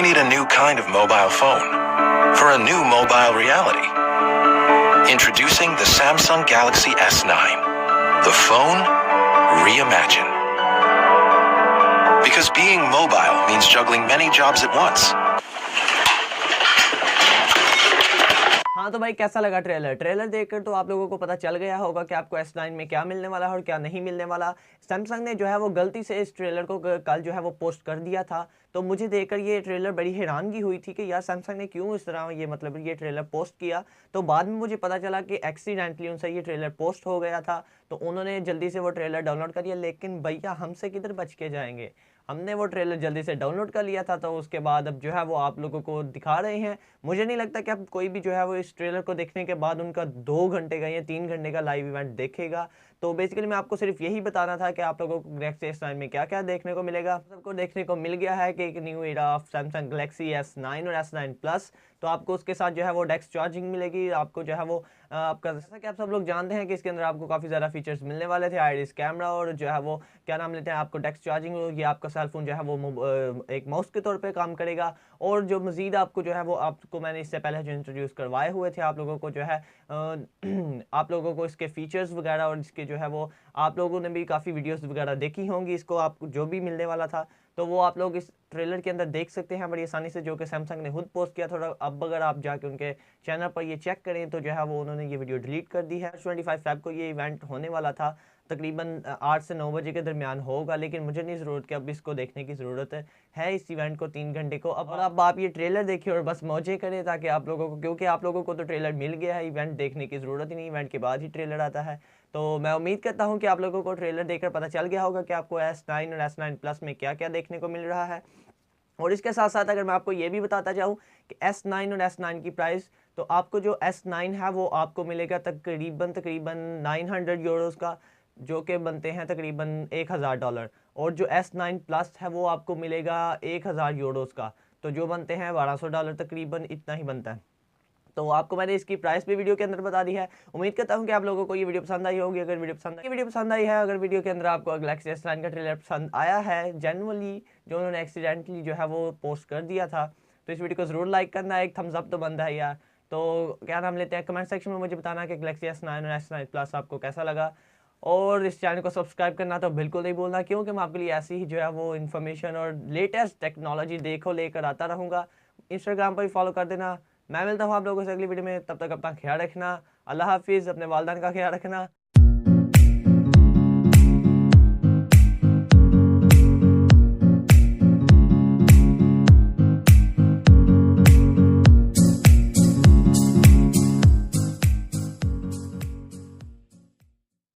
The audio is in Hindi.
need a new kind of mobile phone for a new mobile reality. Introducing the Samsung Galaxy S9, the phone reimagined. Because being mobile means juggling many jobs at once. हाँ तो भाई कैसा लगा ट्रेलर देखकर तो आप लोगों को पता चल गया होगा कि आपको S9 में क्या मिलने वाला है और क्या नहीं मिलने वाला। सैमसंग ने जो है वो गलती से इस ट्रेलर को कल जो है वो पोस्ट कर दिया था, तो मुझे देखकर ये ट्रेलर बड़ी हैरानगी हुई थी कि यार सैमसंग ने क्यों इस तरह ये मतलब ये ट्रेलर पोस्ट किया। तो बाद में मुझे पता चला कि एक्सीडेंटली उनसे ये ट्रेलर पोस्ट हो गया था, तो उन्होंने जल्दी से वो ट्रेलर डाउनलोड कर लिया। लेकिन भैया हमसे किधर बच के जाएंगे, हमने वो ट्रेलर जल्दी से डाउनलोड कर लिया था, तो उसके बाद अब जो है वो आप लोगों को दिखा रहे हैं। मुझे नहीं लगता कि अब कोई भी जो है वो इस ट्रेलर को देखने के बाद उनका 2 घंटे का या 3 घंटे का लाइव इवेंट देखेगा। तो बेसिकली मैं आपको सिर्फ यही बताना था कि आप लोगों को गैलेक्सी S9 में क्या क्या देखने को मिलेगा। सबको देखने को मिल गया है कि एक new era of Samsung Galaxy S9 और S9 प्लस। तो आपको उसके साथ जो है वो डेस्क चार्जिंग मिलेगी, आपको जो है वो आपका जैसा कि आप सब लोग जानते हैं कि इसके अंदर आपको काफ़ी ज़्यादा फीचर्स मिलने वाले थे, आइरिस कैमरा और जो है वो क्या नाम लेते हैं आपको डेस्क चार्जिंग। ये आपका सेलफोन जो है वो एक माउस के तौर पे काम करेगा। और जो मज़ीद आपको जो है वो आपको मैंने इससे पहले जो इंट्रोड्यूस करवाए हुए थे आप लोगों को जो है आप लोगों को इसके फीचर्स वगैरह और इसके जो है वो आप लोगों ने भी काफ़ी वीडियोस वगैरह देखी होंगी, इसको आपको जो भी मिलने वाला था तो वो आप लोग इस ट्रेलर के अंदर देख सकते हैं बड़ी आसानी से, जो कि सैमसंग ने खुद पोस्ट किया थोड़ा। अब अगर आप जाके उनके चैनल पर ये चेक करें तो जो है वो उन्होंने ये वीडियो डिलीट कर दी है। 25 फेब को ये इवेंट होने वाला था, तकरीबन 8 से 9 बजे के दरमियान होगा, लेकिन मुझे नहीं ज़रूरत कि अब इसको देखने की ज़रूरत है इस इवेंट को 3 घंटे को। अब आप ये ट्रेलर देखिए और बस मौजे करें, ताकि आप लोगों को, क्योंकि आप लोगों को तो ट्रेलर मिल गया है, इवेंट देखने की ज़रूरत ही नहीं, इवेंट के बाद ही ट्रेलर आता है। तो मैं उम्मीद करता हूँ कि आप लोगों को ट्रेलर देखकर पता चल गया होगा कि आपको S9 और S9 प्लस में क्या क्या देखने को मिल रहा है। और इसके साथ साथ अगर मैं आपको ये भी बताता चाहूँ कि S9 और S9 की प्राइस, तो आपको जो S9 है वो आपको मिलेगा तकरीबन 900 यूरोज़ का, जो कि बनते हैं तकरीबन $1000। और जो S9 प्लस है वो आपको मिलेगा 1000 यूरोज़ का, तो जो बनते हैं $1200, तकरीबन इतना ही बनता है। तो आपको मैंने इसकी प्राइस भी वीडियो के अंदर बता दी है। उम्मीद करता हूँ कि आप लोगों को ये वीडियो पसंद आई होगी। अगर वीडियो पसंद आई है, अगर वीडियो के अंदर आपको गैलेक्सी S9 का ट्रेलर पसंद आया है जेन्युइनली, जो उन्होंने एक्सीडेंटली जो है वो पोस्ट कर दिया था, तो इस वीडियो को ज़रूर लाइक करना, एक थम्स अप तो बनता है यार। तो क्या नाम लेते हैं, कमेंट सेक्शन में मुझे बताना कि गैलेक्सी S9 और S9 प्लस आपको कैसा लगा। और इस चैनल को सब्सक्राइब करना तो बिल्कुल नहीं भूलना, क्योंकि मैं आपके लिए ऐसी ही जो है वो इन्फॉर्मेशन और लेटेस्ट टेक्नोलॉजी लेकर आता रहूँगा। इंस्टाग्राम पर भी फॉलो कर देना। मैं मिलता हूँ आप लोगों से अगली वीडियो में, तब तक अपना ख्याल रखना। अल्लाह हाफिज़, अपने वालिदैन का ख्याल रखना।